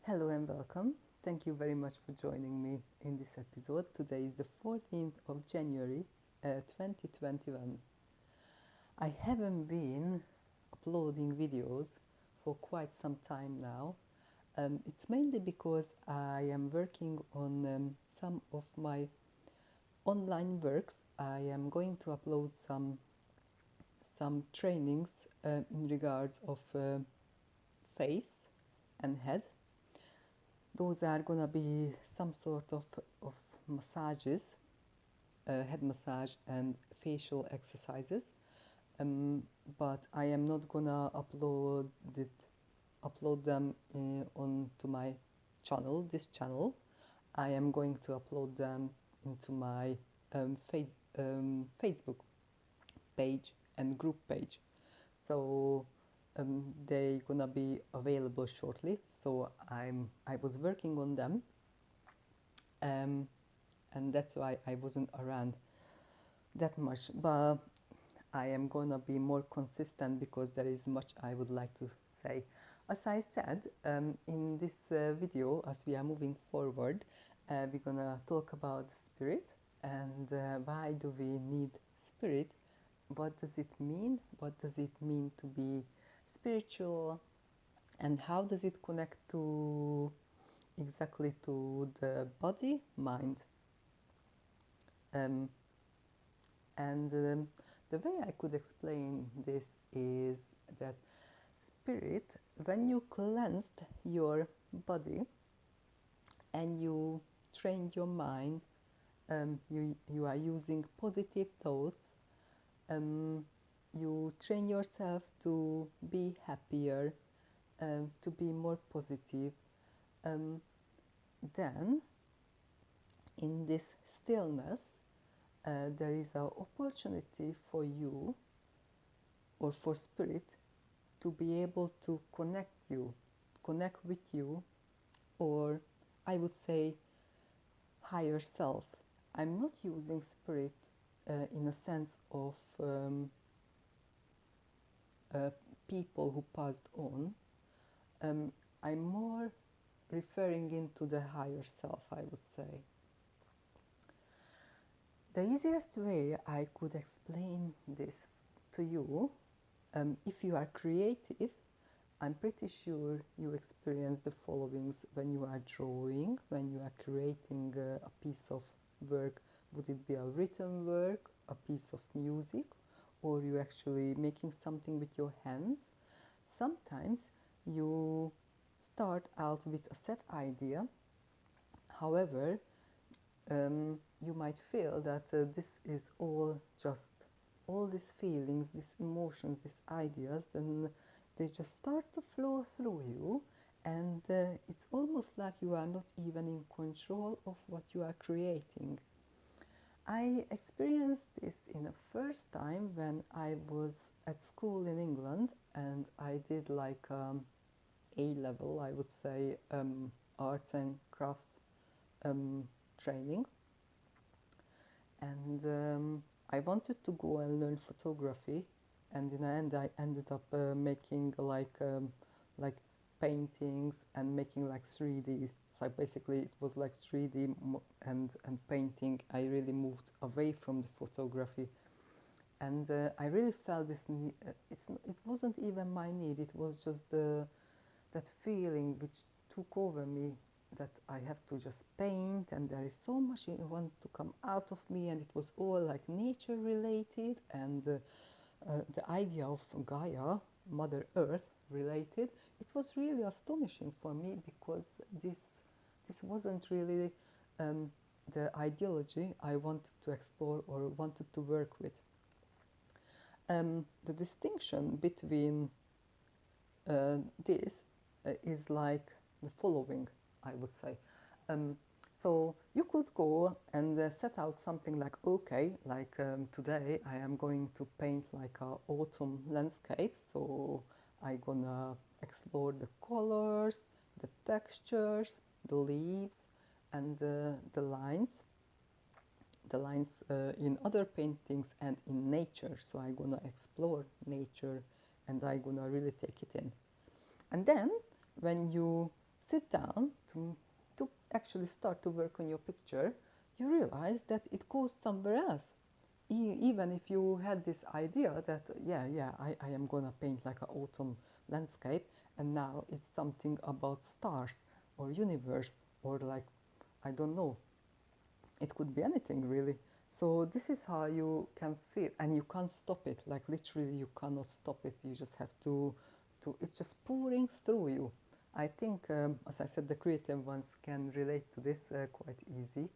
Hello and welcome. Thank you very much for joining me in this episode. Today is the 14th of January 2021. I haven't been uploading videos for quite some time now. It's mainly because I am working on some of my online works. I am going to upload some trainings in regards of face and head. Those are gonna be some sort of massages, head massage and facial exercises. But I am not gonna upload them onto my channel, this channel. I am going to upload them into my Facebook page and group page. So they gonna be available shortly. So I was working on them, um, and that's why I wasn't around that much. But I am gonna be more consistent because there is much I would like to say. As I said, in this video, as we are moving forward, we're gonna talk about spirit and why do we need spirit. What does it mean? What does it mean to be spiritual? And how does it connect to exactly to the body, mind? Um, and the way I could explain this is that spirit, when you cleansed your body and you trained your mind, you are using positive thoughts. You train yourself to be happier, to be more positive. Um, then, in this stillness, there is an opportunity for you or for spirit to be able to connect with you, or I would say higher self. I'm not using spirit in a sense of uh, people who passed on. I'm more referring into the higher self, I would say. The easiest way I could explain this to you, if you are creative, I'm pretty sure you experience the followings when you are drawing, when you are creating a piece of work. Would it be a written work, a piece of music, or you actually making something with your hands? Sometimes you start out with a set idea. However, you might feel that this is all these feelings, these emotions, these ideas, then they just start to flow through you, and it's almost like you are not even in control of what you are creating. I experienced this in the first time when I was at school in England, and I did like A level, I would say, arts and crafts training, and I wanted to go and learn photography, and in the end I ended up making like paintings and making like 3D. So basically it was like 3D and painting. I really moved away from the photography, and I really felt this it wasn't even my need, it was just that feeling which took over me, that I have to just paint and there is so much it wants to come out of me, and it was all like nature related, and the idea of Gaia, Mother Earth related. It was really astonishing for me because this wasn't really the ideology I wanted to explore or wanted to work with. The distinction between this is like the following, I would say. So you could go and set out something like, okay, like today I am going to paint like a autumn landscape, so I'm gonna explore the colors, the textures, the leaves, and the lines in other paintings and in nature. So I'm gonna explore nature and I'm gonna really take it in. And then when you sit down to actually start to work on your picture, you realize that it goes somewhere else. Even if you had this idea that, I am gonna paint like an autumn landscape, and now it's something about stars or universe, or like, I don't know, it could be anything really. So this is how you can feel, and you can't stop it. Like literally, you cannot stop it. You just have to. It's just pouring through you. I think, as I said, the creative ones can relate to this quite easy.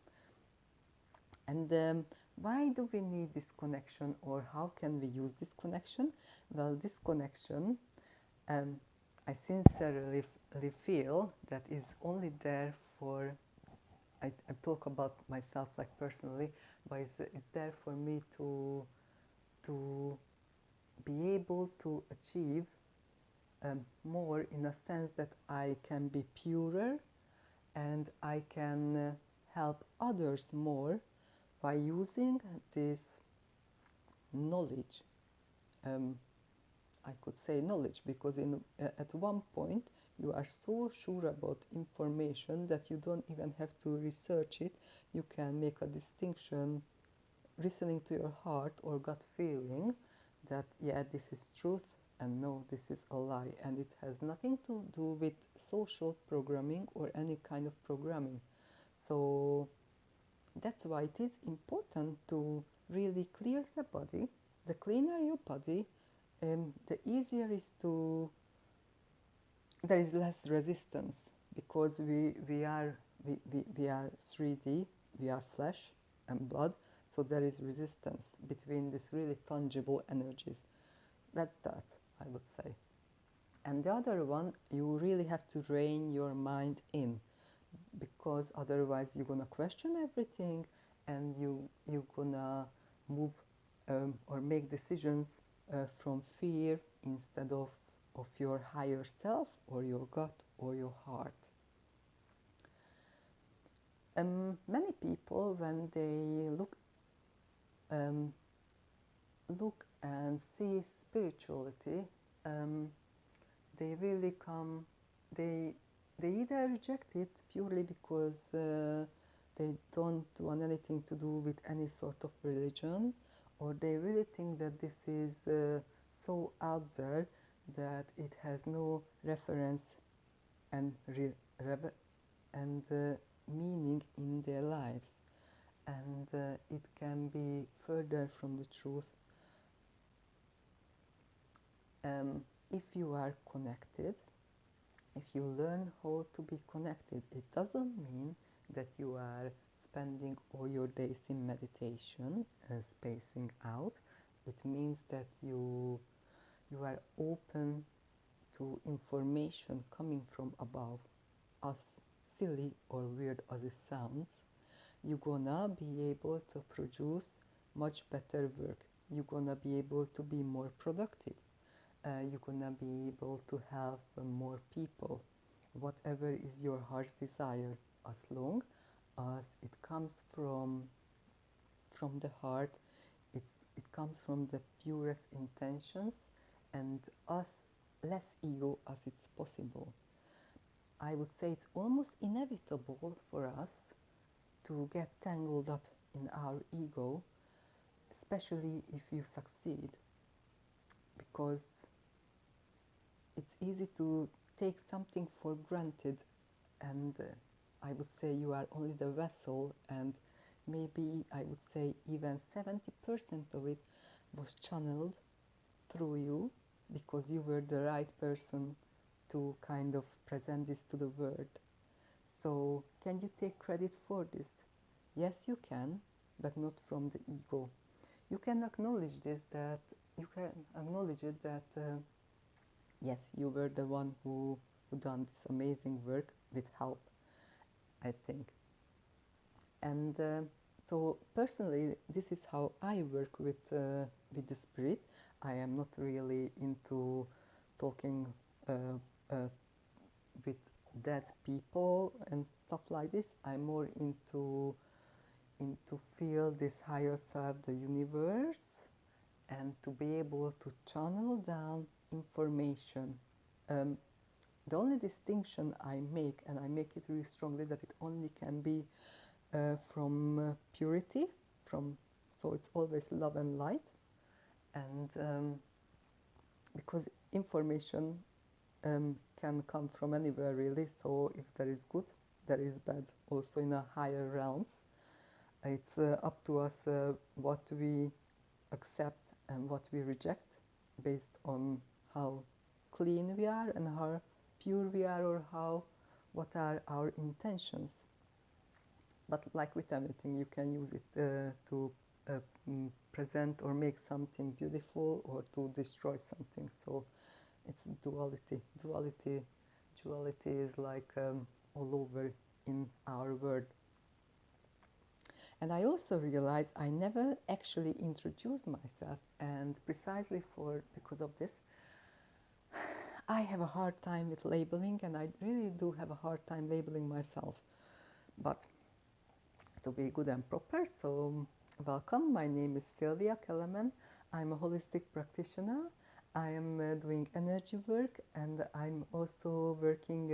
And why do we need this connection, or how can we use this connection? Well, this connection, um, I sincerely feel that is only there for. I talk about myself like personally, but it's there for me to be able to achieve more, in a sense that I can be purer and I can help others more by using this knowledge. Um, I could say knowledge, because at one point you are so sure about information that you don't even have to research it. You can make a distinction, listening to your heart or gut feeling, that yeah, this is truth, and no, this is a lie, and it has nothing to do with social programming or any kind of programming. So that's why it is important to really clear the body. The cleaner your body, the easier is to, there is less resistance, because we are 3D, we are flesh and blood, so there is resistance between these really tangible energies. That's that, I would say. And the other one, you really have to rein your mind in, because otherwise you're gonna question everything, and you're gonna move or make decisions from fear instead of your higher self or your gut or your heart. Many people, when they um, look and see spirituality, um, they really come, they either reject it purely because they don't want anything to do with any sort of religion, or they really think that this is so out there that it has no reference and meaning in their lives, and it can be further from the truth. If you are connected, if you learn how to be connected, it doesn't mean that you are spending all your days in meditation, spacing out. It means that you are open to information coming from above. As silly or weird as it sounds, you're gonna be able to produce much better work. You're gonna be able to be more productive. You're gonna be able to help more people, whatever is your heart's desire, as long as it comes from the heart. It comes from the purest intentions, and as less ego as it's possible. I would say it's almost inevitable for us to get tangled up in our ego, especially if you succeed, because it's easy to take something for granted, and I would say you are only the vessel, and maybe I would say even 70% of it was channeled through you, because you were the right person to kind of present this to the world. So can you take credit for this? Yes, you can, but not from the ego. You can acknowledge this, that you can acknowledge it, that yes, you were the one who done this amazing work with help, I think. And so personally, this is how I work with the spirit. I am not really into talking uh, with dead people and stuff like this. I'm more into feel this higher self, the universe, and to be able to channel down information. The only distinction I make, and I make it really strongly, that it only can be from purity, so it's always love and light, and because information can come from anywhere really, so if there is good, there is bad also in a higher realms. It's up to us what we accept and what we reject based on how clean we are and how pure we are, or what are our intentions. But like with everything, you can use it to present or make something beautiful, or to destroy something. So it's duality. Duality is like all over in our world. And I also realized I never actually introduced myself, and precisely because of this, I have a hard time with labeling, and I really do have a hard time labeling myself. But to be good and proper, so welcome, my name is Szilvia.K. I'm a holistic practitioner. I am doing energy work, and I'm also working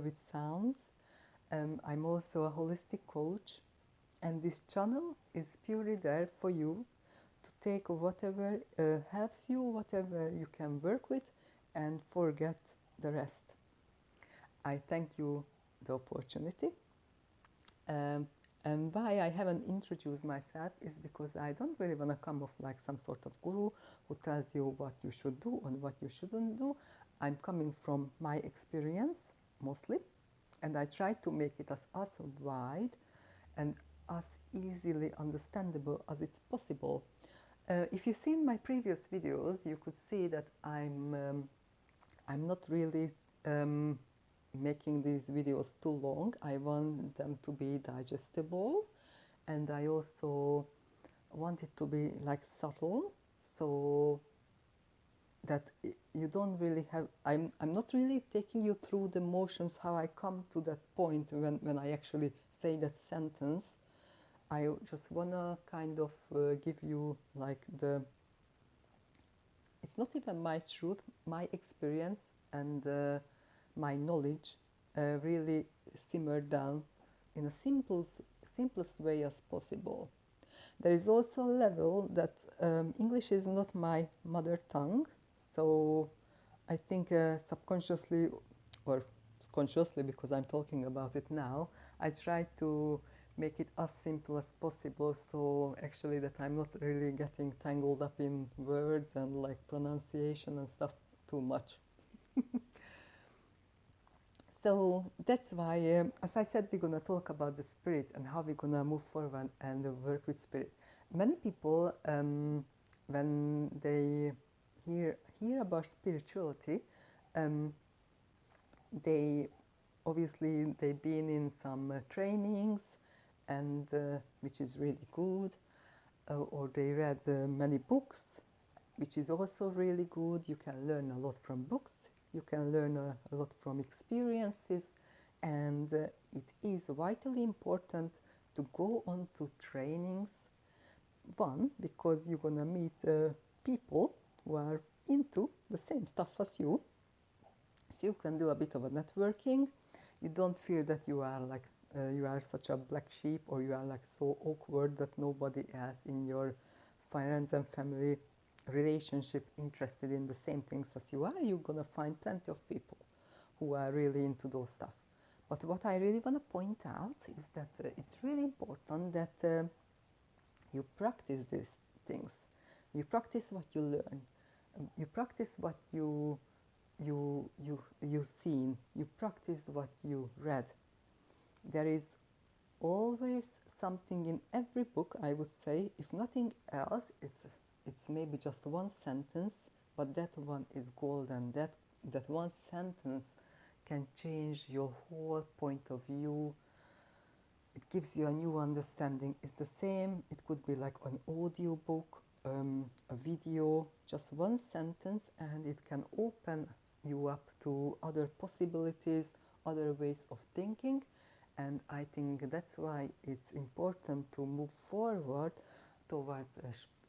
with sounds. I'm also a holistic coach, and this channel is purely there for you to take whatever helps you, whatever you can work with, and forget the rest. I thank you the opportunity. And why I haven't introduced myself is because I don't really want to come off like some sort of guru who tells you what you should do and what you shouldn't do. I'm coming from my experience mostly, and I try to make it as wide and as easily understandable as it's possible. If you've seen my previous videos, you could see that I'm not really making these videos too long. I want them to be digestible, and I also want it to be like subtle, so that you don't really have, I'm not really taking you through the motions how I come to that point when I actually say that sentence. I just wanna kind of give you like it's not even my truth, my experience and my knowledge really simmered down in a simplest way as possible. There is also a level that English is not my mother tongue, so I think subconsciously or consciously, because I'm talking about it now, I try to make it as simple as possible, so actually that I'm not really getting tangled up in words and like pronunciation and stuff too much. So that's why, as I said, we're going to talk about the spirit and how we're going to move forward and work with spirit. Many people, when they hear about spirituality, they obviously they've been in some trainings, and which is really good, or they read many books, which is also really good. You can learn a lot from books, you can learn a lot from experiences, and it is vitally important to go on to trainings. One, because you're gonna meet people who are into the same stuff as you, so you can do a bit of a networking. You don't feel that you are like you are such a black sheep, or you are like so awkward that nobody else in your friends and family relationship interested in the same things as you are. You're gonna find plenty of people who are really into those stuff. But what I really want to point out is that it's really important that you practice these things. You practice what you learn. You practice what you seen. You practice what you read. There is always something in every book, I would say. If nothing else, it's maybe just one sentence, but that one is golden. That one sentence can change your whole point of view. It gives you a new understanding. It's the same, it could be like an audio book, a video, just one sentence, and it can open you up to other possibilities, other ways of thinking. And I think that's why it's important to move forward toward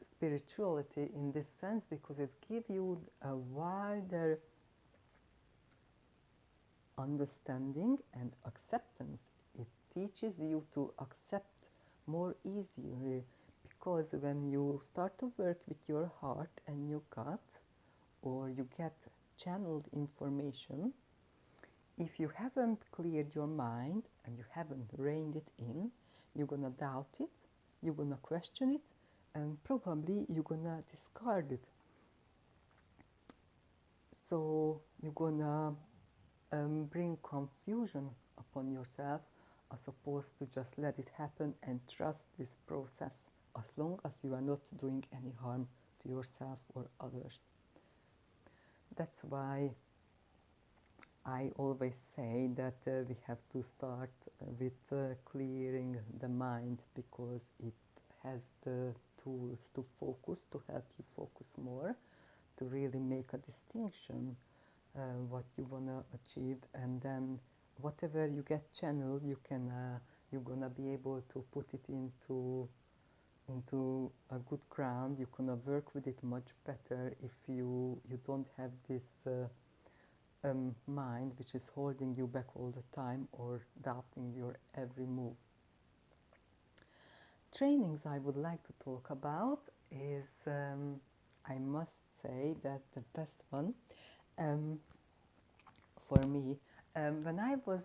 spirituality in this sense, because it gives you a wider understanding and acceptance. It teaches you to accept more easily, because when you start to work with your heart and your gut, or you get channeled information, if you haven't cleared your mind and you haven't reined it in, you're gonna doubt it, you're gonna question it, and probably you're gonna discard it. So you're gonna bring confusion upon yourself, as opposed to just let it happen and trust this process, as long as you are not doing any harm to yourself or others. That's why I always say that we have to start with clearing the mind, because it has the tools to focus, to help you focus more, to really make a distinction what you want to achieve, and then whatever you get channeled, you're gonna be able to put it into a good ground. You're gonna work with it much better if you don't have this mind which is holding you back all the time or doubting your every move. Trainings I would like to talk about is, I must say that the best one for me, when I was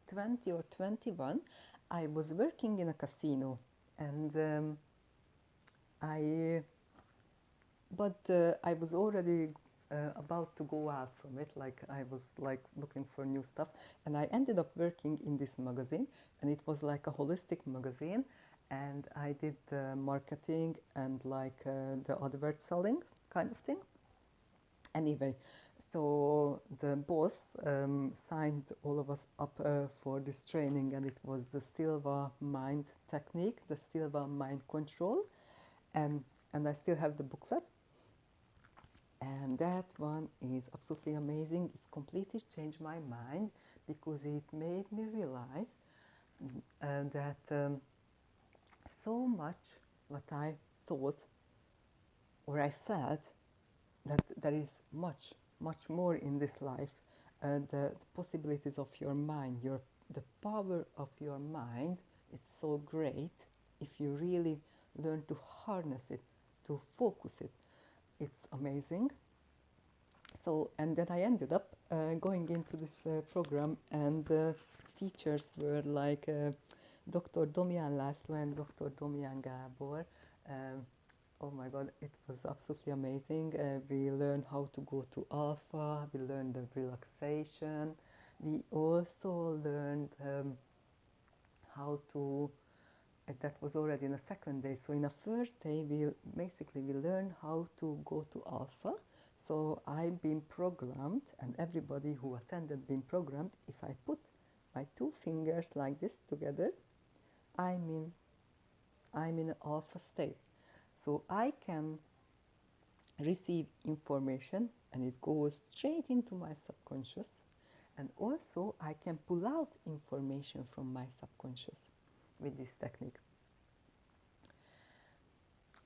20 or 21, I was working in a casino, and I I was already about to go out from it, like I was like looking for new stuff, and I ended up working in this magazine, and it was like a holistic magazine, and I did marketing and like the advert selling kind of thing. Anyway, so the boss signed all of us up for this training, and it was the Silva mind technique, the Silva mind control, and I still have the booklet. And that one is absolutely amazing. It's completely changed my mind, because it made me realize that so much what I thought or I felt, that there is much, much more in this life. The possibilities of your mind, the power of your mind, it's so great if you really learn to harness it, to focus it. It's amazing. So, and then I ended up going into this program, and the teachers were like Dr. Domján László and Dr. Domján Gábor. Oh my God, it was absolutely amazing. We learned how to go to alpha, we learned the relaxation. We also learned how to, that was already in the second day. So in the first day, we learned how to go to alpha. So I've been programmed, and everybody who attended been programmed. If I put my two fingers like this together, I'm in alpha state. So I can receive information, and it goes straight into my subconscious, and also I can pull out information from my subconscious with this technique.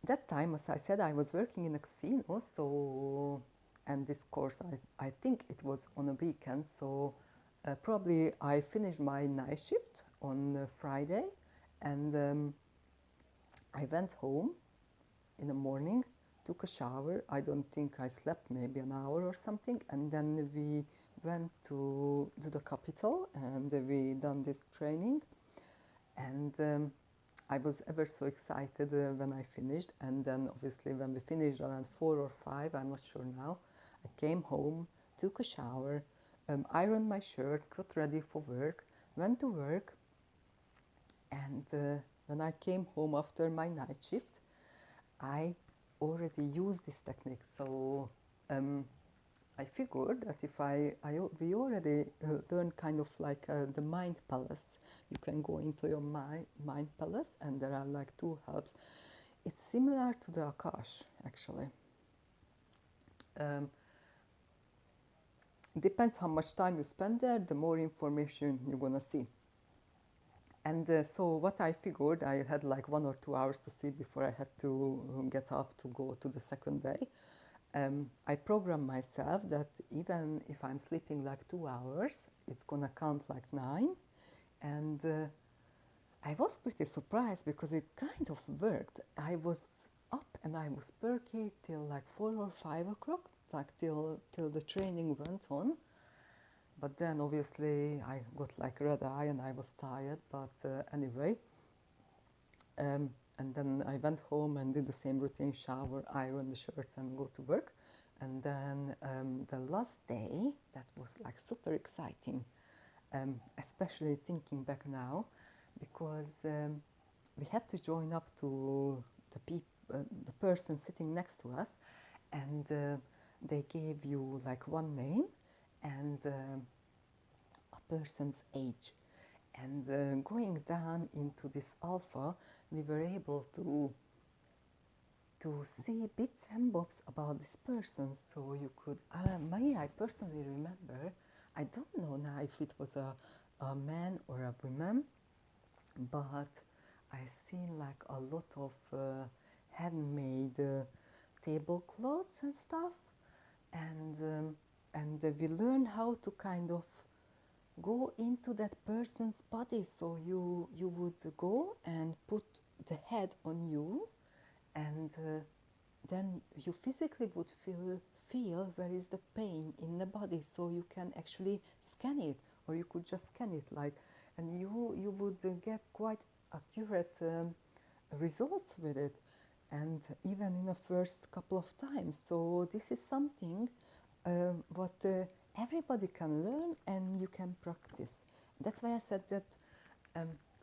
That time, as I said, I was working in a casino, so, and this course, I think it was on a weekend, so probably I finished my night shift on Friday, and I went home in the morning, took a shower. I don't think I slept, maybe an hour or something, and then we went to the capital, and we done this training, and I was ever so excited when I finished. And then obviously when we finished around 4 or 5, I'm not sure now, I came home, took a shower, ironed my shirt, got ready for work, went to work, and when I came home after my night shift, I already used this technique. So I figured that if we already learned kind of like the mind palace. You can go into your mind palace, and there are like two hubs. It's similar to the Akash, actually. Depends how much time you spend there, the more information you're gonna see. And so what I figured, I had like 1 or 2 hours to sleep before I had to get up to go to the second day. I program myself that even if I'm sleeping like 2 hours, it's gonna count like 9. And I was pretty surprised because it kind of worked. I was up and I was perky till like 4 or 5 o'clock, like till the training went on. But then obviously I got like red eye and I was tired, but anyway. And then I went home and did the same routine, shower, iron the shirts and go to work. And then the last day, that was like super exciting, especially thinking back now, because we had to join up to the person sitting next to us, and they gave you like one name and a person's age. And going down into this alpha, we were able to see bits and bobs about this person. So you could, I personally remember, I don't know now if it was a man or a woman, but I seen like a lot of handmade tablecloths and stuff, and we learn how to kind of go into that person's body. So you would go and put the head on you, and then you physically would feel where is the pain in the body, so you can actually scan it, or you could just scan it like, and you would get quite accurate results with it, and even in the first couple of times. So this is something what everybody can learn and you can practice. That's why I said that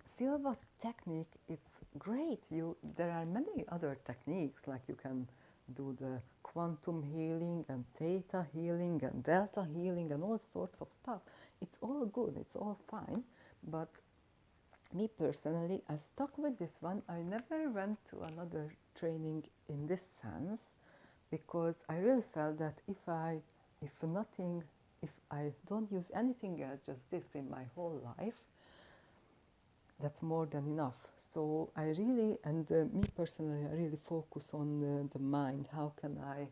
Silva technique, it's great. There are many other techniques, like you can do the quantum healing and theta healing and delta healing and all sorts of stuff. It's all good, it's all fine, but me personally, I stuck with this one. I never went to another training in this sense, because I really felt that if I don't use anything else, just this in my whole life, that's more than enough. So I really, and me personally, I really focus on the mind. How can I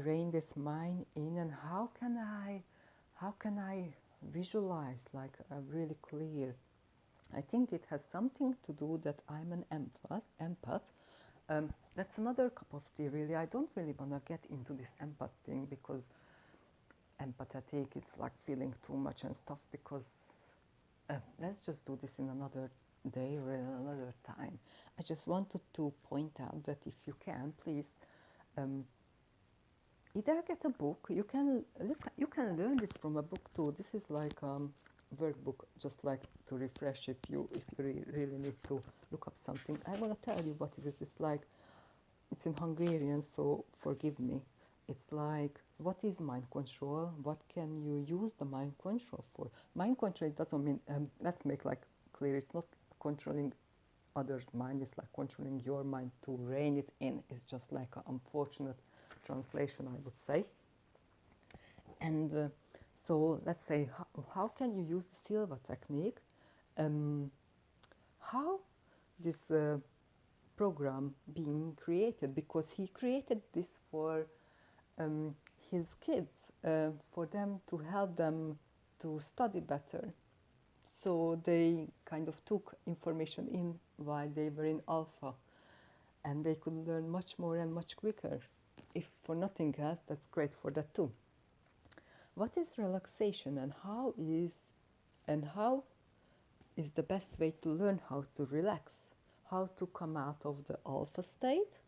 rein this mind in, and how can I visualize like really clear. I think it has something to do that I'm an empath. That's another cup of tea, really. I don't really want to get into this empath thing, because empathetic, it's like feeling too much and stuff, because let's just do this in another day or in another time. I just wanted to point out that if you can, please either get a book. You can learn this from a book too. This is like workbook, just like to refresh if you really need to look up something. I want to tell you what is it. It's like, it's in Hungarian, so forgive me. It's like, what is mind control? What can you use the mind control for? Mind control doesn't mean, let's make like clear, it's not controlling others' mind, it's like controlling your mind to rein it in. It's just like an unfortunate translation, I would say. And so let's say, how can you use the Silva technique? How this program being created, because he created this for his kids, for them to help them to study better. So they kind of took information in while they were in alpha, and they could learn much more and much quicker. If for nothing else, that's great for that too. What is relaxation, and how is the best way to learn how to relax? How to come out of the alpha state?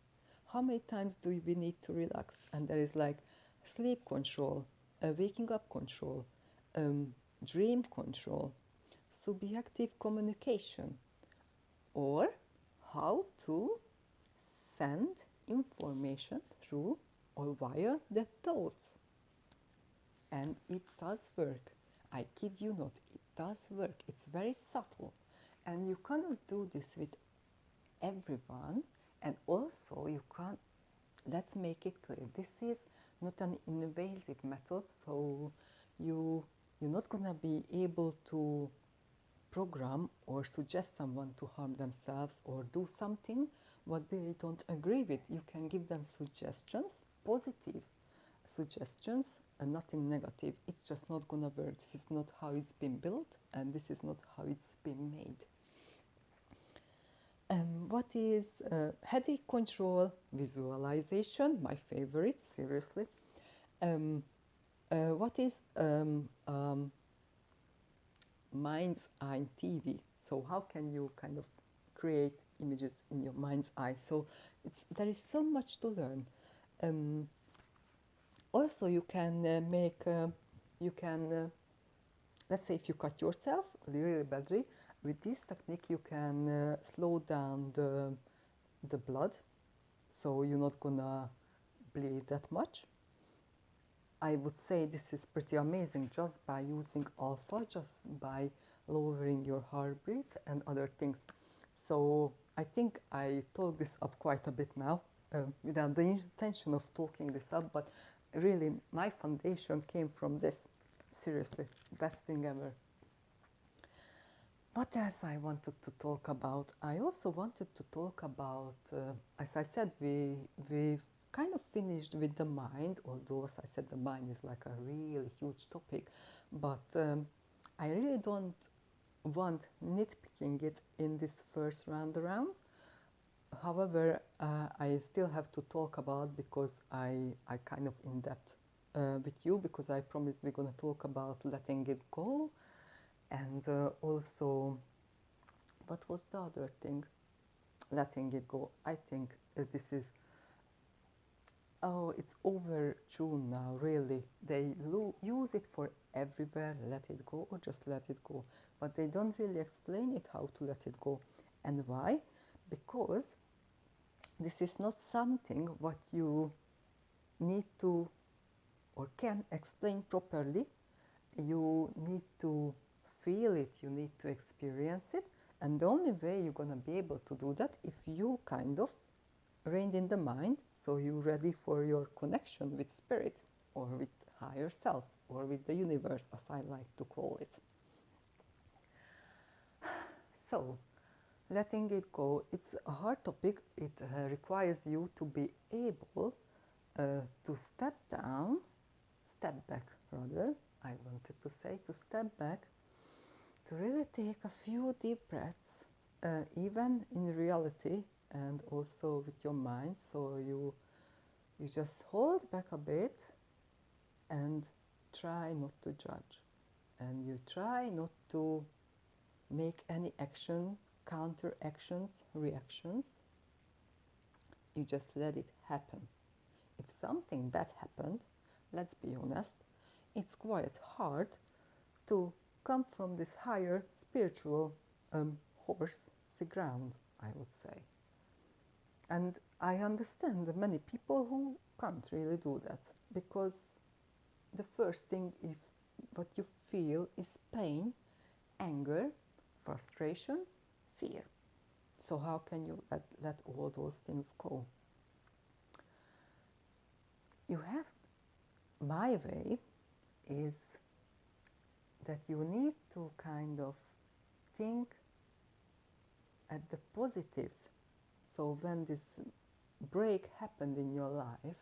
How many times do we need to relax? And there is like sleep control, waking up control, dream control, subjective communication, or how to send information through or via the thoughts. And it does work. I kid you not, it does work. It's very subtle. And you cannot do this with everyone. And also you can't, let's make it clear, this is not an invasive method, so you're not going to be able to program or suggest someone to harm themselves or do something what they don't agree with. You can give them suggestions, positive suggestions, and nothing negative. It's just not gonna work. This is not how it's been built, and this is not how it's been made. What is headache control? Visualization, my favorite, seriously. What is mind's eye TV? So how can you kind of create images in your mind's eye? So there is so much to learn. Also, you can let's say if you cut yourself really badly, with this technique you can slow down the blood, so you're not gonna bleed that much. I would say this is pretty amazing just by using alpha, just by lowering your heartbeat and other things. So I think I talked this up quite a bit now, without the intention of talking this up, but really my foundation came from this. Seriously, best thing ever. What else I wanted to talk about? I also wanted to talk about, as I said, we kind of finished with the mind, although as I said the mind is like a really huge topic, but I really don't want nitpicking it in this first round around. However, I still have to talk about, because I kind of in depth with you, because I promised we're going to talk about letting it go, and also, what was the other thing? Letting it go. I think this is, oh, it's overtuned now, really. They use it for everywhere, let it go or just let it go. But they don't really explain it how to let it go. And why? Because this is not something what you need to or can explain properly. You need to feel it, you need to experience it, and the only way you're going to be able to do that if you kind of reined in the mind, so you're ready for your connection with spirit or with higher self or with the universe, as I like to call it. So letting it go, it's a hard topic. It requires you to be able to step back rather, I wanted to say, to step back, to really take a few deep breaths, even in reality and also with your mind. So you just hold back a bit and try not to judge. And you try not to make any actions, counter actions, reactions. You just let it happen. If something bad happened, let's be honest, it's quite hard to come from this higher spiritual horsey ground, I would say. And I understand many people who can't really do that, because the first thing, if what you feel is pain, anger, frustration, fear. So how can you let all those things go? You have, my way is that you need to kind of think at the positives. So when this break happened in your life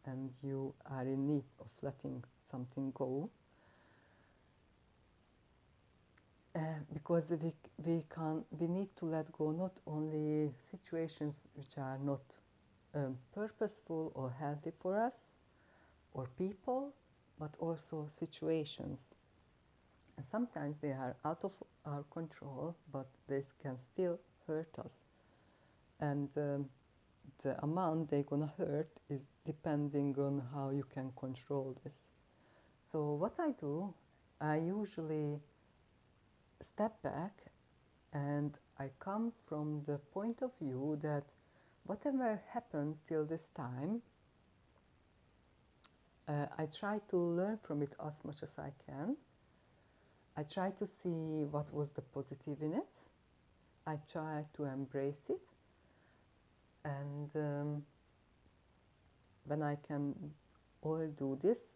and you are in need of letting something go, because we need to let go not only situations which are not purposeful or healthy for us or people, but also situations. And sometimes they are out of our control, but they can still hurt us. And the amount they're gonna hurt is depending on how you can control this. So what I do, I usually step back and I come from the point of view that whatever happened till this time, I try to learn from it as much as I can. I try to see what was the positive in it. I try to embrace it. And when I can all do this,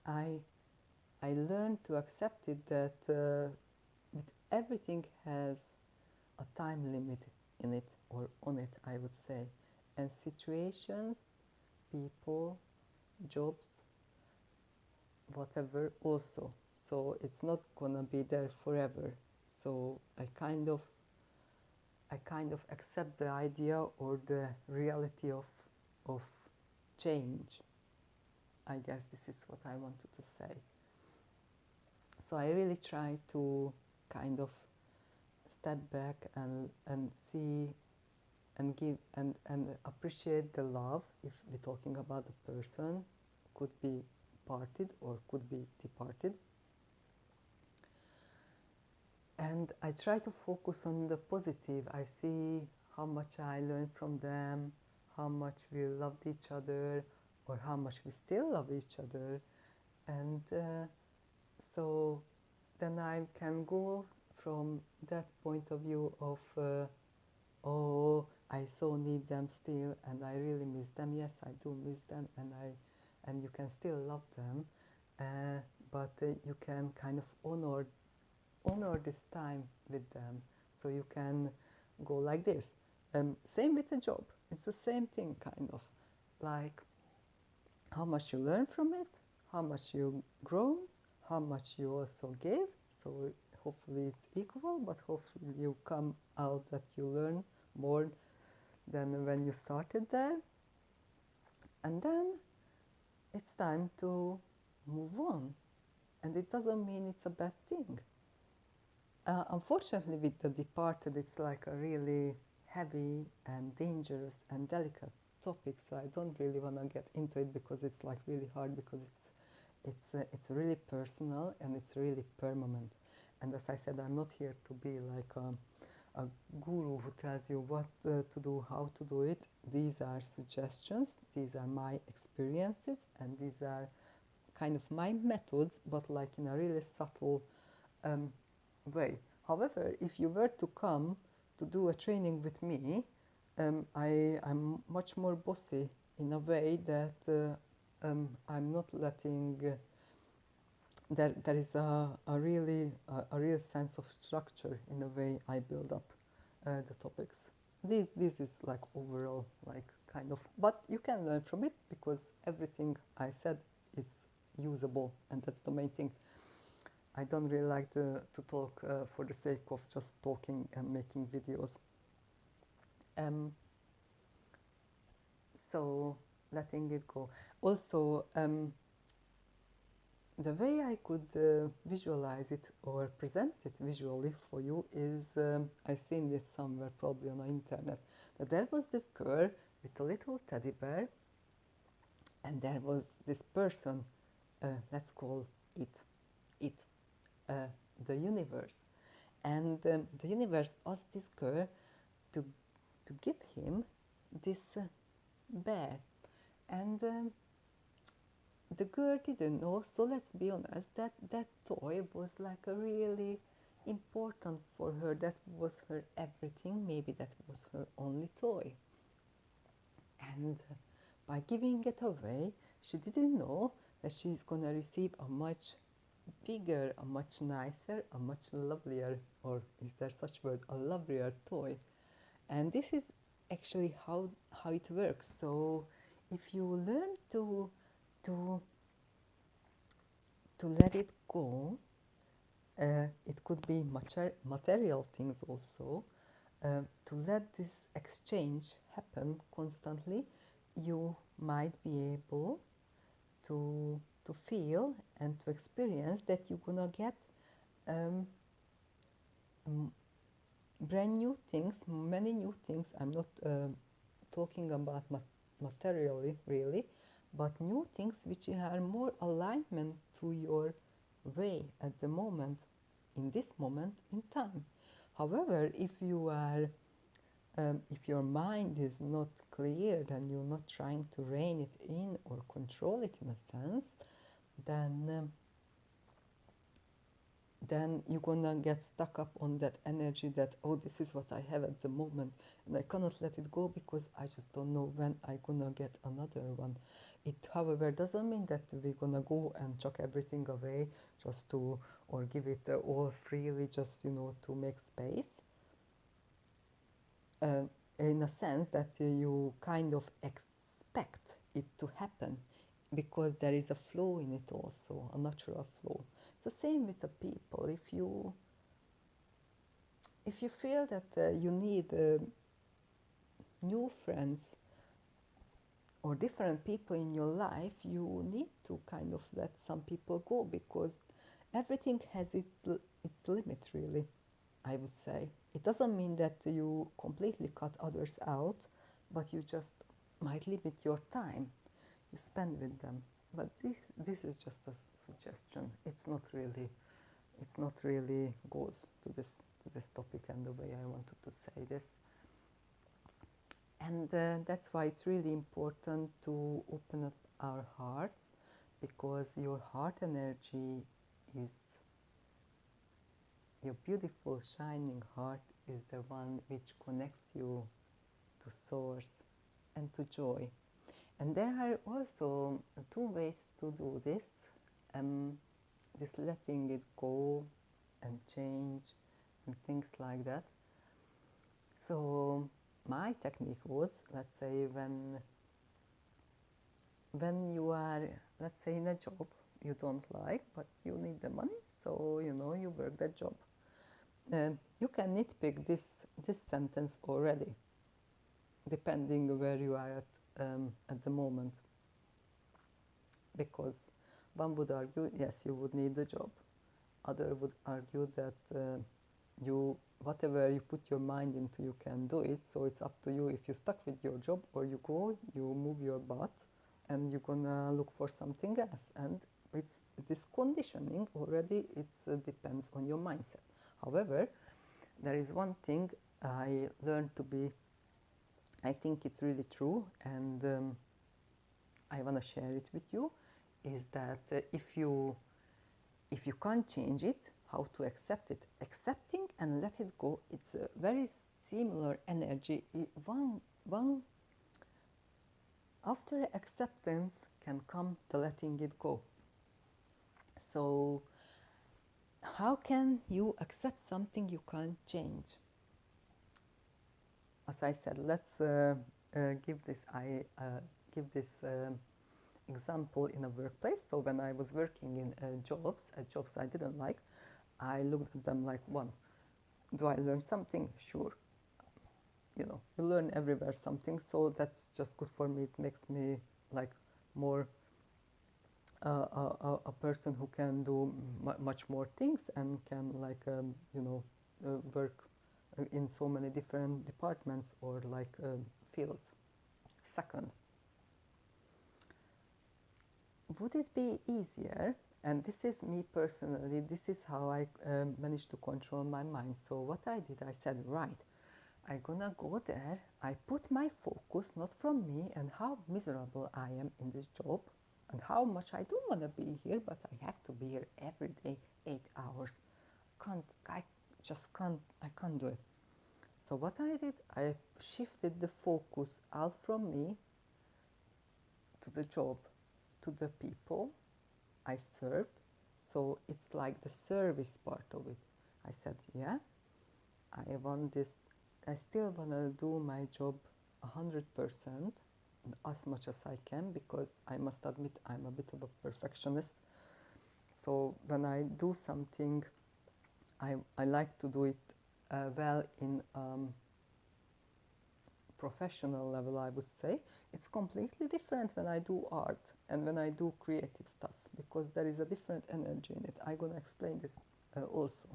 I learn to accept it that everything has a time limit in it. or on it, I would say. And situations, people, jobs, whatever also. So it's not gonna be there forever. So I kind of accept the idea or the reality of change. I guess this is what I wanted to say. So I really try to kind of step back and see and give and appreciate the love if we're talking about the person, could be parted or could be departed. And I try to focus on the positive. I see how much I learned from them, how much we loved each other, or how much we still love each other. And so then I can go from that point of view of, oh, I so need them still, and I really miss them. Yes, I do miss them, and you can still love them, but you can kind of honor this time with them. So you can go like this. Same with a job. It's the same thing, kind of like how much you learn from it, how much you grow, how much you also give. So hopefully it's equal, but hopefully you come out that you learn more than when you started there. And then it's time to move on. And it doesn't mean it's a bad thing. Unfortunately, with the departed, it's like a really heavy and dangerous and delicate topic. So I don't really want to get into it because it's like really hard, because it's really personal and it's really permanent. And as I said, I'm not here to be like a guru who tells you what to do, how to do it. These are suggestions. These are my experiences, and these are kind of my methods, but like in a really subtle way. However, if you were to come to do a training with me, I'm much more bossy in a way that I'm not letting. There is a real sense of structure in the way I build up the topics. This is like overall like kind of, but you can learn from it because everything I said is usable, and that's the main thing. I don't really like to talk for the sake of just talking and making videos. So letting it go. Also, the way I could visualize it or present it visually for you is, I've seen it somewhere probably on the internet, that there was this girl with a little teddy bear, and there was this person, let's call it the universe. And the universe asked this girl to give him this bear. And the girl didn't know, so let's be honest, that toy was like a really important for her. That was her everything. Maybe that was her only toy. And by giving it away, she didn't know that she's gonna receive a much bigger, a much nicer, a much lovelier, or is there such word, a lovelier toy. And this is actually how it works. So if you learn to let it go, it could be material things also, to let this exchange happen constantly, you might be able to feel and to experience that you're gonna get brand new things, many new things. I'm not talking about materially really, but new things which are more alignment to your way at the moment, in this moment in time. However, if you are if your mind is not clear and you're not trying to rein it in or control it in a sense, then you're gonna get stuck up on that energy that, oh, this is what I have at the moment and I cannot let it go because I just don't know when I'm gonna get another one. It, however, doesn't mean that we're gonna go and chuck everything away just to, or give it all freely just, to make space. in a sense that you kind of expect it to happen, because there is a flow in it also, a natural flow. It's the same with the people. If you feel that you need new friends or different people in your life, you need to kind of let some people go, because everything has its limit, really, I would say. It doesn't mean that you completely cut others out, but you just might limit your time you spend with them. But this is just a suggestion. It's not really goes to this topic and the way I wanted to say this. And that's why it's really important to open up our hearts, because your heart energy is, your beautiful shining heart is the one which connects you to source and to joy. And there are also two ways to do this. This letting it go and change and things like that. So my technique was, let's say, when you are, let's say, in a job you don't like, but you need the money, so you work that job. You can nitpick this sentence already, depending where you are at the moment, because one would argue, yes, you would need the job. Other would argue that whatever you put your mind into, you can do it. So it's up to you if you're stuck with your job, or you go, you move your butt, and you're gonna look for something else. And it's this conditioning already. It depends on your mindset. However, there is one thing I learned to be. I think it's really true, and I want to share it with you. Is that if you can't change it, how to accept it? Accepting and let it go, it's a very similar energy. One after acceptance can come the letting it go. So how can you accept something you can't change? As I said, let's give this example in a workplace. So when I was working in jobs I didn't like, I looked at them like, one, do I learn something? Sure. You learn everywhere something, so that's just good for me. It makes me like more a person who can do much more things and can like work in so many different departments or like fields. Second, would it be easier, and this is me personally, this is how I managed to control my mind. So what I did, I said, right, I'm gonna go there, I put my focus not from me and how miserable I am in this job and how much I don't want to be here, but I have to be here every day, 8 hours. I can't do it. So what I did, I shifted the focus out from me to the job, to the people I served. So it's like the service part of it. I said, yeah, I want this. I still want to do my job 100%, as much as I can, because I must admit I'm a bit of a perfectionist. So when I do something, I like to do it well in professional level, I would say. It's completely different when I do art and when I do creative stuff, because there is a different energy in it. I'm going to explain this also.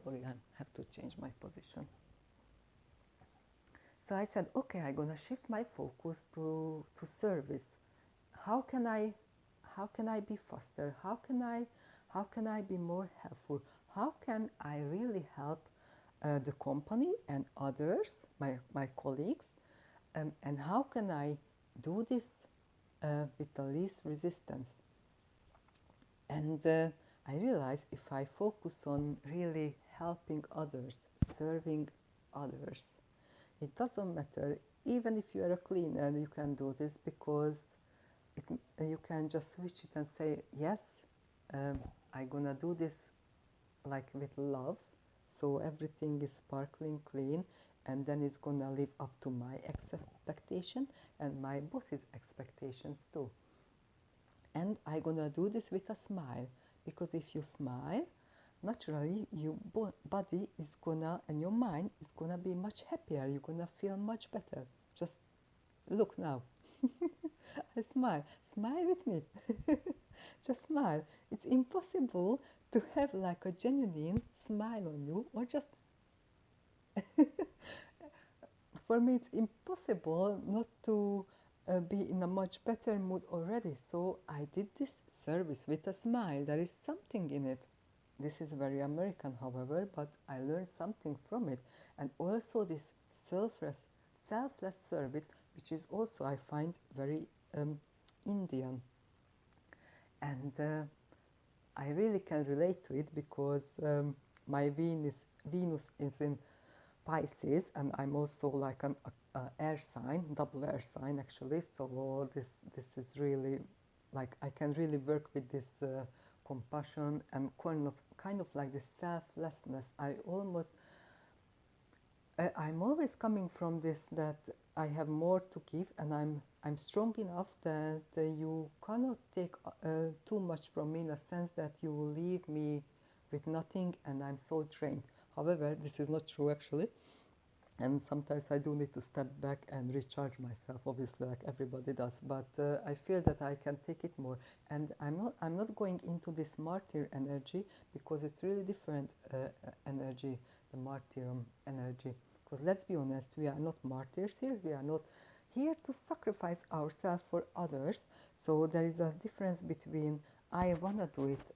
Sorry, I have to change my position. So I said, okay, I'm going to shift my focus to service. How can I be faster? How can I be more helpful? How can I really help the company and others, my colleagues, and how can I do this with the least resistance? And I realized if I focus on really helping others, serving others, it doesn't matter. Even if you are a cleaner, you can do this, because you can just switch it and say, yes, I'm gonna do this like with love, so everything is sparkling clean, and then it's gonna live up to my expectation and my boss's expectations too. And I'm gonna do this with a smile, because if you smile, naturally your body is gonna, and your mind is gonna be much happier. You're gonna feel much better. Just look now. I smile. Smile with me. Just smile. It's impossible to have like a genuine smile on you, or just for me it's impossible not to be in a much better mood already. So I did this service with a smile. There is something in it. This is very American, however, but I learned something from it. And also this selfless service, which is also, I find, very Indian. And I really can relate to it, because my Venus is in Pisces, and I'm also like an air sign, double air sign actually. So this is really like I can really work with this compassion and kind of like this selflessness. I'm always coming from this, that I have more to give, and I'm strong enough that you cannot take too much from me, in a sense that you will leave me with nothing and I'm so drained. However, this is not true actually, and sometimes I do need to step back and recharge myself, obviously, like everybody does. But I feel that I can take it more, and I'm not going into this martyr energy, because it's really different energy, the martyrdom energy. Because let's be honest, we are not martyrs here. We are not here to sacrifice ourselves for others. So there is a difference between I want to do it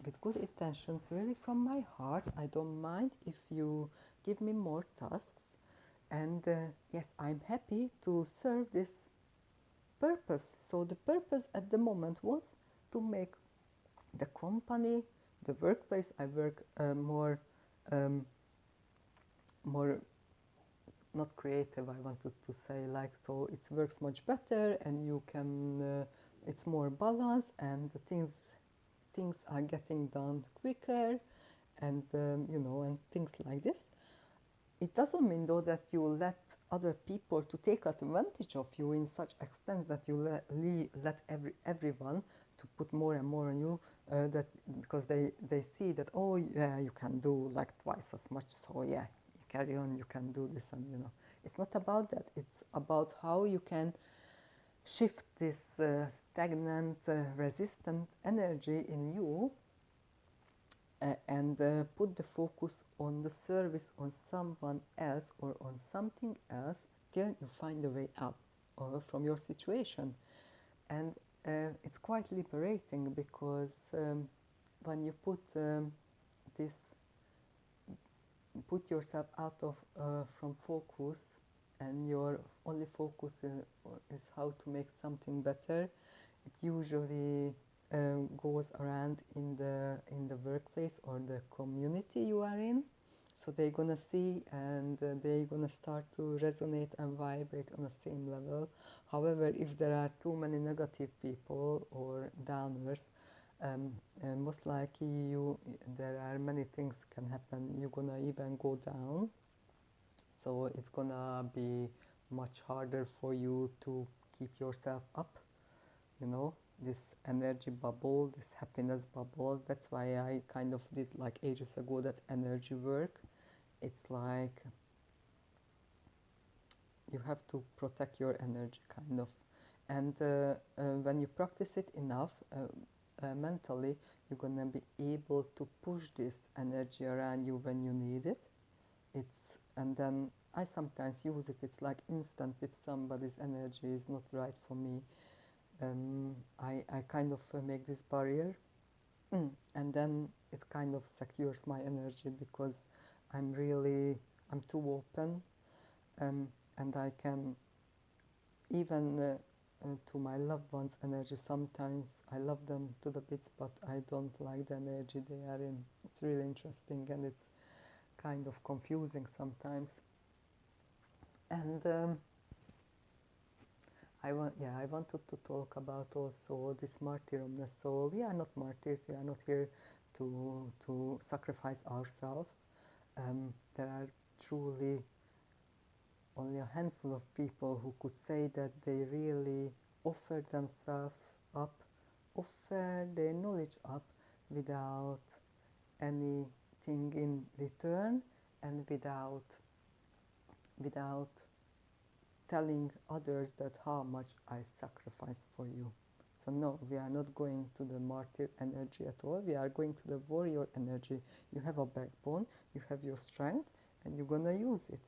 with good intentions, really from my heart. I don't mind if you give me more tasks. And yes, I'm happy to serve this purpose. So the purpose at the moment was to make the company, the workplace I work more not creative, I wanted to say, like, so it works much better, and you can it's more balanced, and the things are getting done quicker, and and things like this. It doesn't mean though that you let other people to take advantage of you in such extent that you let everyone to put more and more on you, that because they see that, oh yeah, you can do like twice as much, so yeah, you carry on, you can do this. And it's not about that. It's about how you can shift this stagnant resistant energy in you, and put the focus on the service, on someone else or on something else, till you find a way out from your situation. And it's quite liberating, because when you this put yourself out of from focus, and your only focus is how to make something better, it usually goes around in the workplace or the community you are in. So they're gonna see, and they're gonna start to resonate and vibrate on the same level. However, if there are too many negative people or downers, most likely there are many things can happen. You're gonna even go down. So it's gonna be much harder for you to keep yourself up, this energy bubble, this happiness bubble. That's why I kind of did, like ages ago, that energy work. It's like you have to protect your energy, kind of. And when you practice it enough, mentally, you're gonna be able to push this energy around you when you need it. And then I sometimes use it. It's like instant. If somebody's energy is not right for me, I kind of make this barrier, and then it kind of secures my energy, because I'm too open, and I can even to my loved ones' energy. Sometimes I love them to the bits, but I don't like the energy they are in. It's really interesting, and it's kind of confusing sometimes. And I wanted to talk about also this martyrdomness. So we are not martyrs. We are not here to sacrifice ourselves. There are truly only a handful of people who could say that they really offer themselves up, offer their knowledge up without anything in return and without telling others that how much I sacrifice for you. So no, we are not going to the martyr energy at all. We are going to the warrior energy. You have a backbone, you have your strength, and you're gonna use it.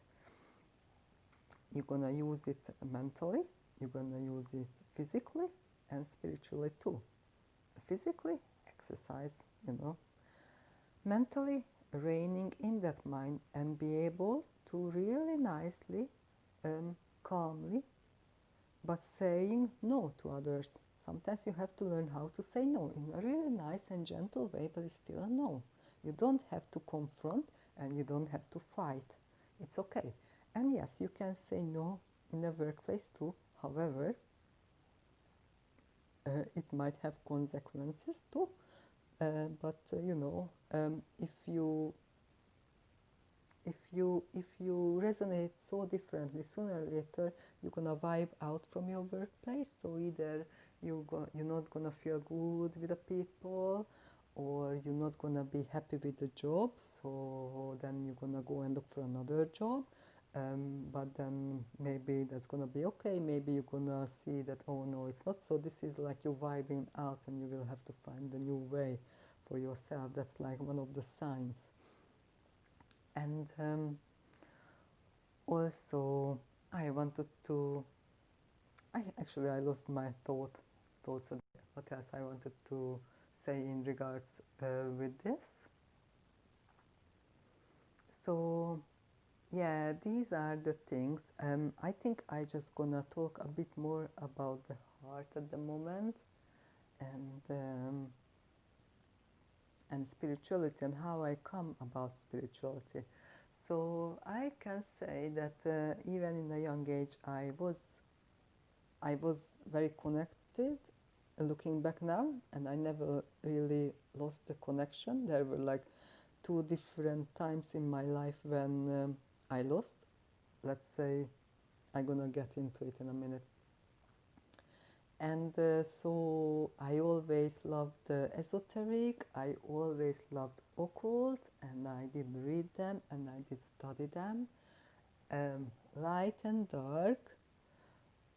You're gonna use it mentally, you're gonna use it physically and spiritually too. Physically, exercise, you know. Mentally, reining in that mind and be able to really nicely, calmly, but saying no to others. Sometimes you have to learn how to say no in a really nice and gentle way, but it's still a no. You don't have to confront and you don't have to fight. It's okay. And yes, you can say no in the workplace too. However, it might have consequences too. But you know, if you resonate so differently, sooner or later you're gonna vibe out from your workplace. So either you're not gonna feel good with the people, or you're not gonna be happy with the job. So then you're gonna go and look for another job. But then maybe that's gonna be okay. Maybe you're gonna see that, oh no, it's not. So this is like you're vibing out, and you will have to find a new way for yourself. That's like one of the signs. And also, I wanted to. I lost my thoughts. What else I wanted to say in regards with this? So yeah, these are the things. I think I just gonna talk a bit more about the heart at the moment, and spirituality and how I come about spirituality. So I can say that even in a young age, I was very connected. Looking back now, and I never really lost the connection. There were like two different times in my life when I lost. Let's say I'm gonna get into it in a minute. And so I always loved esoteric, I always loved occult, and I did read them and I did study them, light and dark.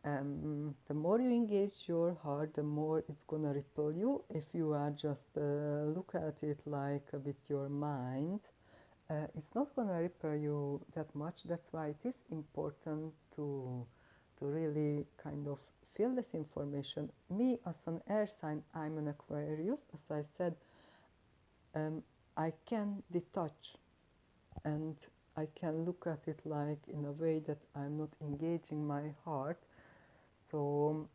The more you engage your heart, the more it's gonna repel you. If you are just look at it like with your mind, it's not gonna repel you that much. That's why it is important to really kind of feel this information. Me, as an air sign, I'm an Aquarius. As I said, I can detach and I can look at it like in a way that I'm not engaging my heart. So,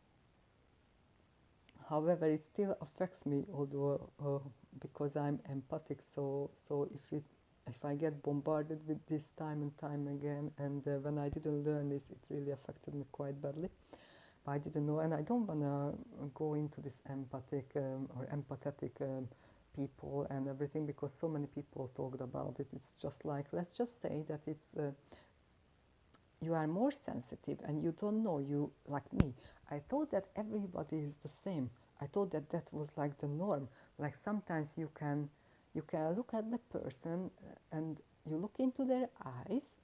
however, it still affects me, although because I'm empathic. So if I get bombarded with this time and time again, and when I didn't learn this, it really affected me quite badly. But I didn't know, and I don't want to go into this empathic or empathetic people and everything, because so many people talked about it. It's just like, let's just say that it's you are more sensitive and you don't know. You, like me, I thought that everybody is the same. I thought that that was like the norm. Like sometimes you can look at the person and you look into their eyes.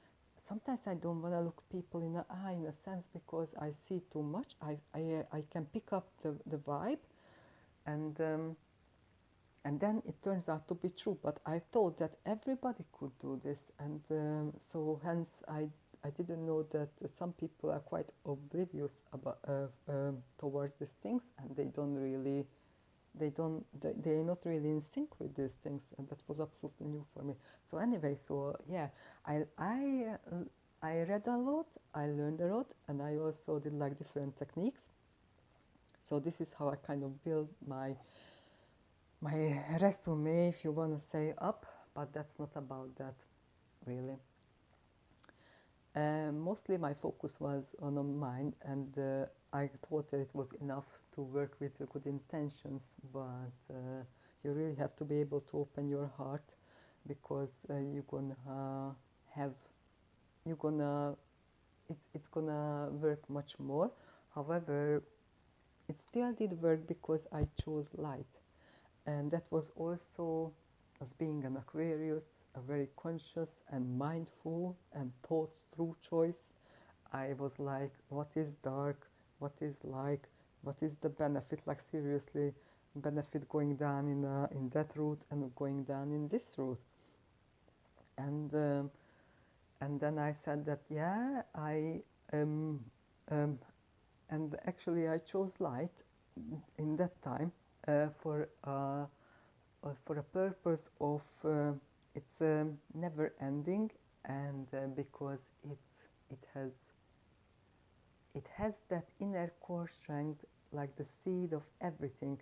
Sometimes I don't want to look people in the eye in a sense, because I see too much. I can pick up the vibe, and then it turns out to be true. But I thought that everybody could do this, and so hence I didn't know that some people are quite oblivious about towards these things, and they're not really in sync with these things, and that was absolutely new for me. So anyway, so yeah, I read a lot, I learned a lot, and I also did like different techniques. So this is how I kind of build my resume, if you want to say, up, but that's not about that really. Mostly my focus was on a mind, and I thought that it was enough to work with good intentions, but you really have to be able to open your heart, because you're gonna it's gonna work much more. However, it still did work because I chose light, and that was also, as being an Aquarius, a very conscious and mindful and thought through choice. I was like, what is dark? What is light? What is the benefit? Like, seriously, benefit going down in that route and going down in this route. And and then I said that, yeah, um, um, and actually I chose light in that time for a purpose of it's never ending, and because it has that inner core strength, like the seed of everything.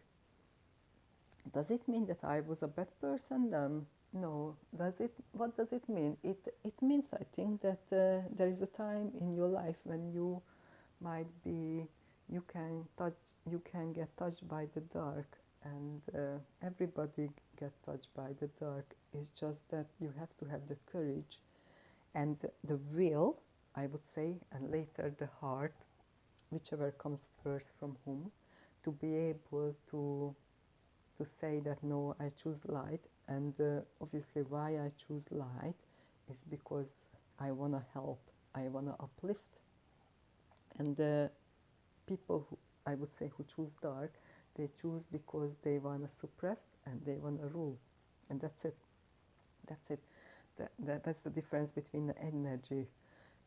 Does it mean that I was a bad person then? No. Does it? What does it mean? It means, I think, that there is a time in your life when you might be, you can touch, you can get touched by the dark, and everybody get touched by the dark. It's just that you have to have the courage and the will, I would say, and later the heart, whichever comes first from whom, to be able to say that no, I choose light. And obviously why I choose light is because I want to help, I want to uplift. And the people who, I would say, who choose dark, they choose because they want to suppress and they want to rule. And that's it. That's it. That's the difference between the energy.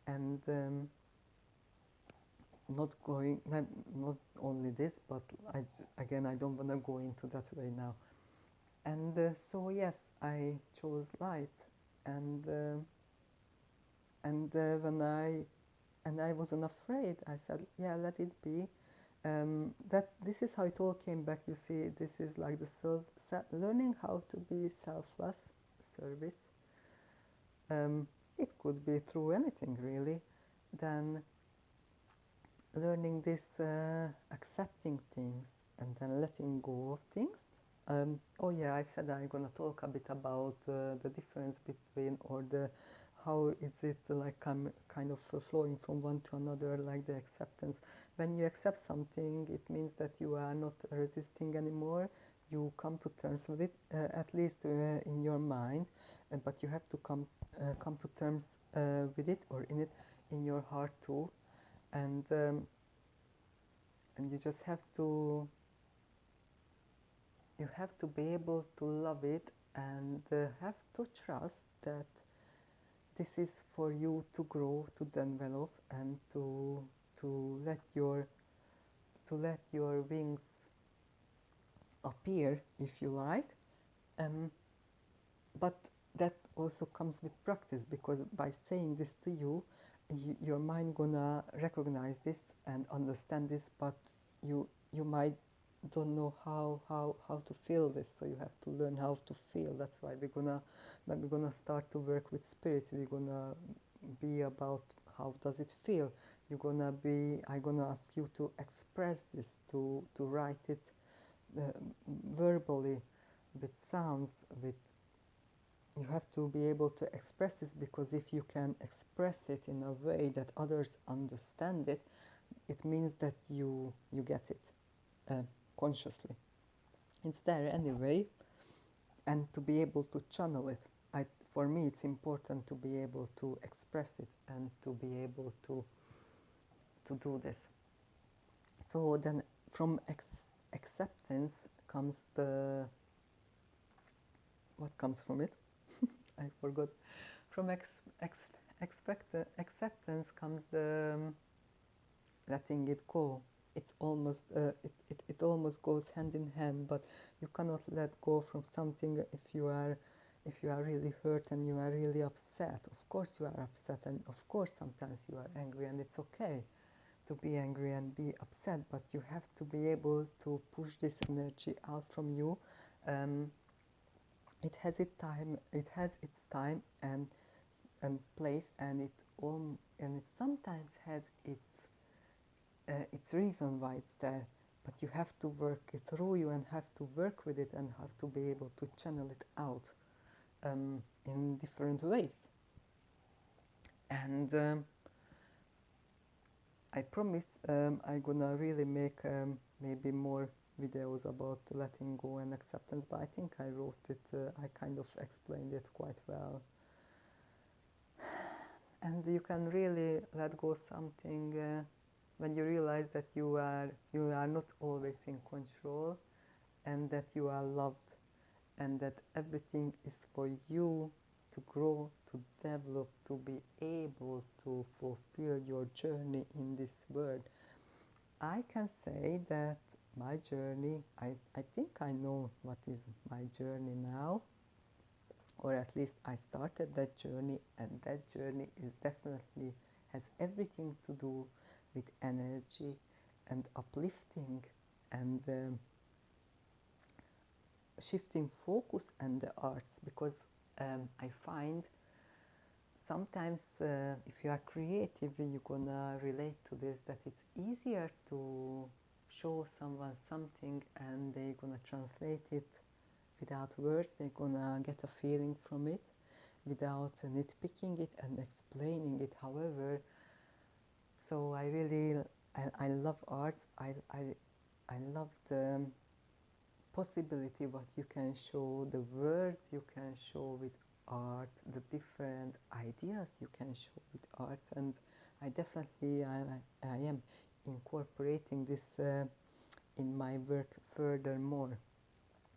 And not only this, but again, I don't want to go into that way now. And so yes, I chose light, and when I wasn't afraid. I said, yeah, let it be. That this is how it all came back. You see, this is like the learning how to be selfless service. It could be through anything really. Then learning this, accepting things and then letting go of things. Oh yeah, I said I'm gonna talk a bit about the difference between, or the how is it like kind of flowing from one to another, like the acceptance. When you accept something, it means that you are not resisting anymore. You come to terms with it, at least in your mind, but you have to come to terms with it, or in it, in your heart too, and you just have to, you have to be able to love it, and have to trust that this is for you to grow, to develop, and to let your to let your wings appear, if you like. But that also comes with practice, because by saying this to you, your mind gonna recognize this and understand this, but you might don't know how to feel this, so you have to learn how to feel. That's why when we're gonna start to work with spirit, we're gonna be about how does it feel. I'm gonna ask you to express this, to write it uh, verbally, with sounds, with, you have to be able to express this, because if you can express it in a way that others understand it, it means that you get it consciously. It's there anyway, and to be able to channel it. For me, it's important to be able to express it and to be able to do this. So then, from acceptance comes the, what comes from it? I forgot. From acceptance comes the letting it go. It's almost it almost goes hand in hand, but you cannot let go from something if you are really hurt and you are really upset. Of course you are upset, and of course sometimes you are angry, and it's okay to be angry and be upset, but you have to be able to push this energy out from you. Um, it has its time. It has its time and place, and it sometimes has its reason why it's there. But you have to work it through you, and have to work with it, and have to be able to channel it out in different ways. And I promise I'm gonna really make maybe more videos about letting go and acceptance, but I think I wrote it, I kind of explained it quite well. And you can really let go something when you realize that you are not always in control, and that you are loved, and that everything is for you to grow, to develop, to be able to fulfill your journey in this world. I can say that my journey, I think I know what is my journey now, or at least I started that journey, and that journey is definitely has everything to do with energy and uplifting and shifting focus and the arts, because I find sometimes if you are creative, you're gonna relate to this, that it's easier to show someone something and they're gonna translate it without words. They're gonna get a feeling from it without nitpicking it and explaining it. However, so I really I love arts. I love the possibility what you can show, the words you can show with art, the different ideas you can show with arts, and I definitely I am incorporating this in my work furthermore.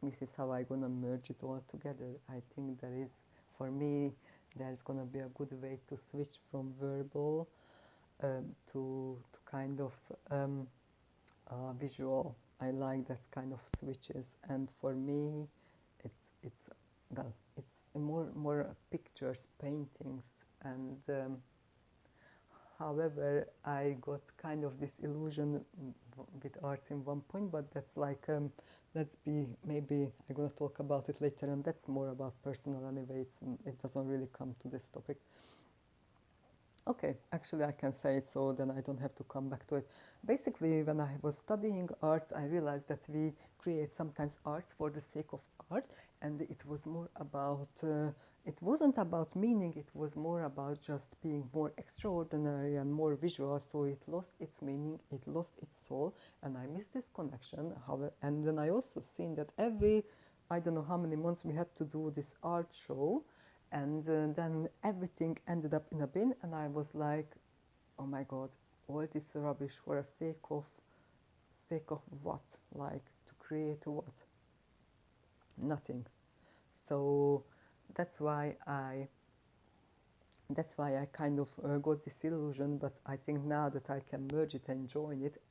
This is how I'm gonna merge it all together. I think there is, for me, there's gonna be a good way to switch from verbal to kind of visual. I like that kind of switches, and for me, it's well, it's more pictures, paintings, and however, I got kind of this illusion with arts in one point, but that's like let's be, maybe I'm gonna talk about it later, and that's more about personal anyway. It doesn't really come to this topic. Okay, actually I can say it, so then I don't have to come back to it. Basically, when I was studying arts, I realized that we create sometimes art for the sake of art, and it was more about, it wasn't about meaning, it was more about just being more extraordinary and more visual, so it lost its meaning, it lost its soul, and I missed this connection. However, and then I also seen that every, I don't know how many months we had to do this art show, and then everything ended up in a bin, and I was like, oh my god, all this rubbish for a sake of what? Like, to create what? Nothing. So that's why I kind of got this illusion, but I think now that I can merge it and join it,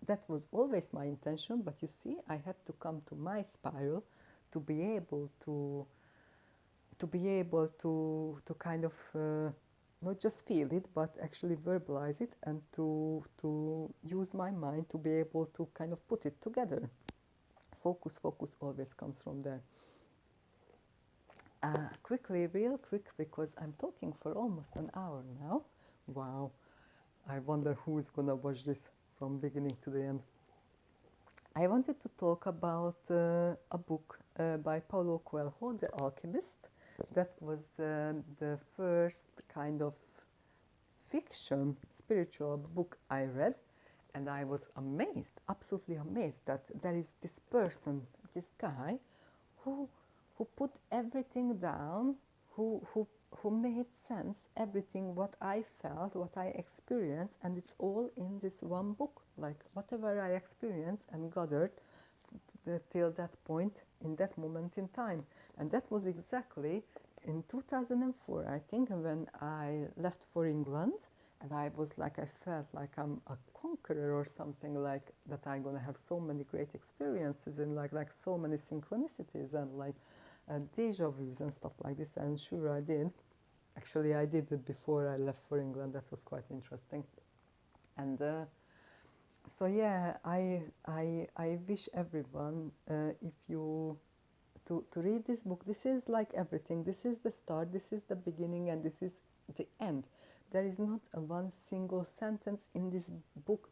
that was always my intention, but you see, I had to come to my spiral to be able to kind of not just feel it, but actually verbalize it, and to use my mind to be able to kind of put it together. Focus always comes from there. Quickly, real quick, because I'm talking for almost an hour now. Wow, I wonder who's gonna watch this from beginning to the end. I wanted to talk about a book by Paulo Coelho, The Alchemist. That was the first kind of fiction, spiritual book I read, and I was amazed, absolutely amazed, that there is this person, this guy, who who put everything down, who who who made sense everything what I felt, what I experienced, and it's all in this one book. Like whatever I experienced and gathered till that point in that moment in time, and that was exactly in 2004, I think, when I left for England, and I was like, I felt like I'm a conqueror or something, like that I'm gonna have so many great experiences and like so many synchronicities and like deja vus and stuff like this. And sure, I did. Actually, I did it before I left for England. That was quite interesting. And so yeah, I wish everyone, if you to read this book. This is like everything. This is the start, this is the beginning, and this is the end. There is not a one single sentence in this book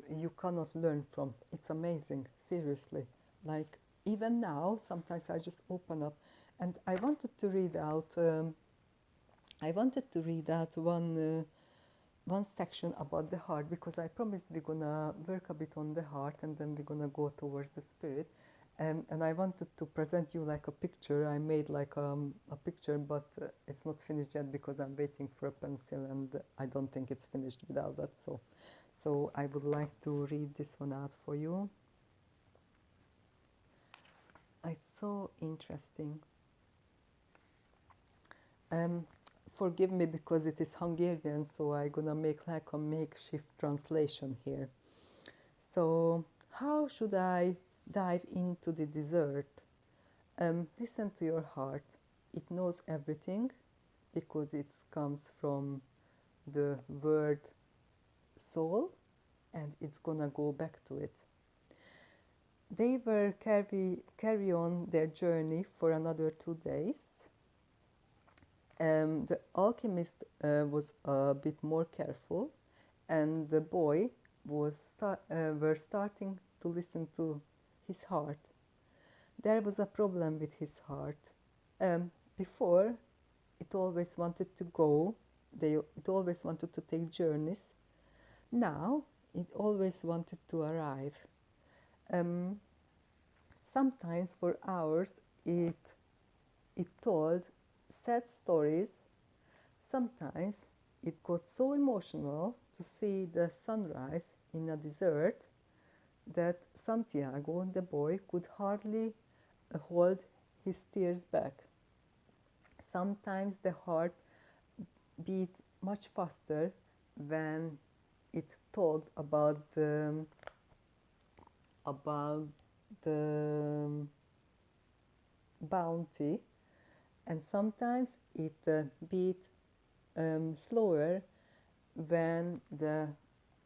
you cannot learn from. It's amazing, seriously. Like even now, sometimes I just open up, and I wanted to read out. I wanted to read out one section about the heart, because I promised we're gonna work a bit on the heart and then we're gonna go towards the spirit. And I wanted to present you like a picture. I made like a picture, but it's not finished yet because I'm waiting for a pencil, and I don't think it's finished without that. So I would like to read this one out for you. It's so interesting. Forgive me because it is Hungarian, so I'm gonna make like a makeshift translation here. So, how should I dive into the desert? Listen to your heart. It knows everything because it comes from the word soul, and it's gonna go back to it. They were carry on their journey for another 2 days. The alchemist was a bit more careful, and the boy were starting to listen to his heart. There was a problem with his heart. Before, it always wanted to go. It always wanted to take journeys. Now, it always wanted to arrive. Um, Sometimes for hours, it told sad stories. Sometimes it got so emotional to see the sunrise in a desert that Santiago, the boy, could hardly hold his tears back. Sometimes the heart beat much faster when it talked about the bounty, and sometimes it beat slower when the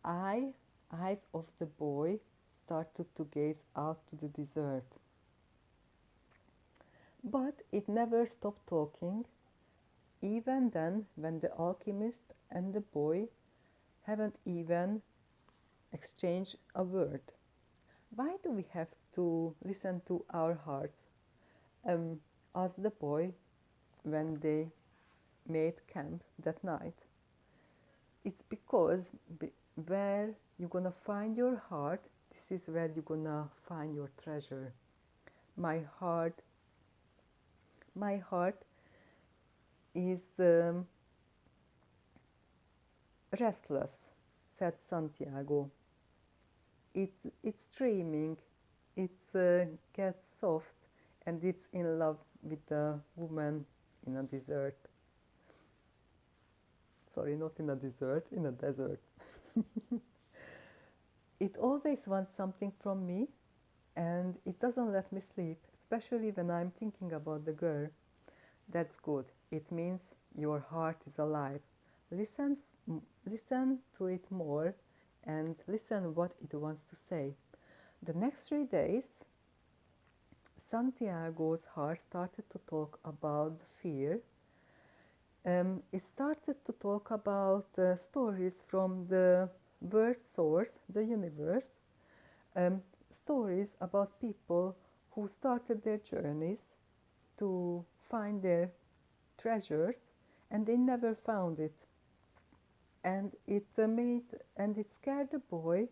eyes of the boy started to gaze out to the desert. But it never stopped talking, even then when the alchemist and the boy haven't even exchanged a word. Why do we have to listen to our hearts? Asked the boy when they made camp that night. It's because where you're gonna find your heart, this is where you're gonna find your treasure. My heart is restless, said Santiago. It's dreaming, it gets soft, and it's in love with the woman in a desert. Sorry, not in a desert, in a desert. It always wants something from me, and it doesn't let me sleep, especially when I'm thinking about the girl. That's good. It means your heart is alive. Listen, listen to it more, and listen what it wants to say. The next 3 days, Santiago's heart started to talk about fear. It started to talk about stories from the word source, the universe, stories about people who started their journeys to find their treasures and they never found it. And it scared the boy,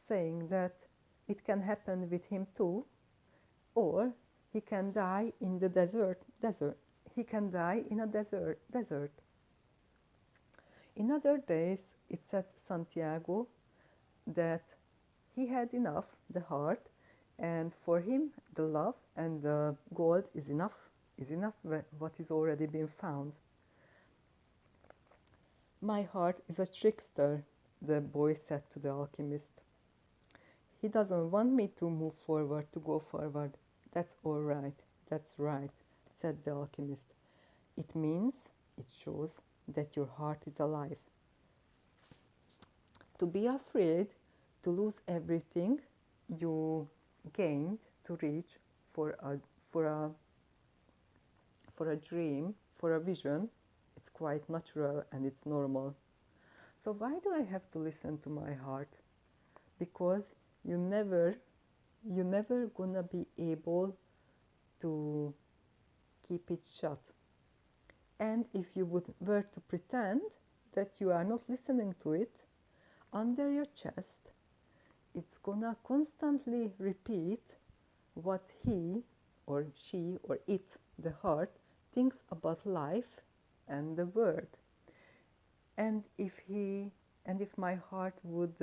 saying that it can happen with him too, or he can die in the desert. He can die in a desert. In other days, it said Santiago that he had enough, the heart, and for him, the love and the gold is enough what is already been found. My heart is a trickster, the boy said to the alchemist. He doesn't want me to move forward, to go forward. That's all right, that's right, said the alchemist. It means, it shows that your heart is alive. To be afraid to lose everything you gained to reach for a dream, for a vision, it's quite natural and it's normal. So why do I have to listen to my heart? Because you never gonna be able to keep it shut. And if you were to pretend that you are not listening to it, under your chest, it's gonna constantly repeat what he or she or it, the heart, thinks about life and the world. And if my heart would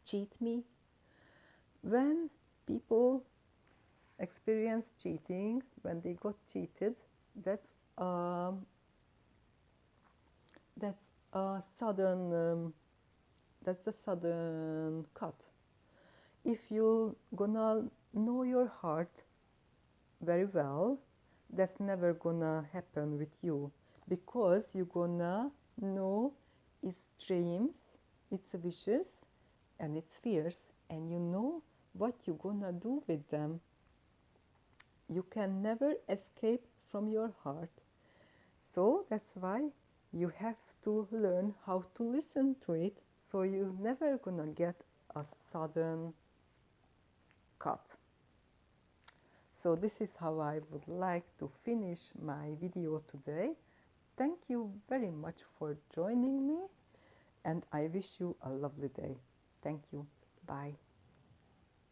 cheat me, when people experience cheating, when they got cheated, that's a sudden that's a sudden cut. If you gonna know your heart very well, that's never gonna happen with you, because you gonna know its dreams, its wishes, and its fears, and you know what you gonna do with them. You can never escape from your heart. So that's why you have to learn how to listen to it, so you're never gonna get a sudden cut. So this is how I would like to finish my video today. Thank you very much for joining me, and I wish you a lovely day. Thank you. Bye.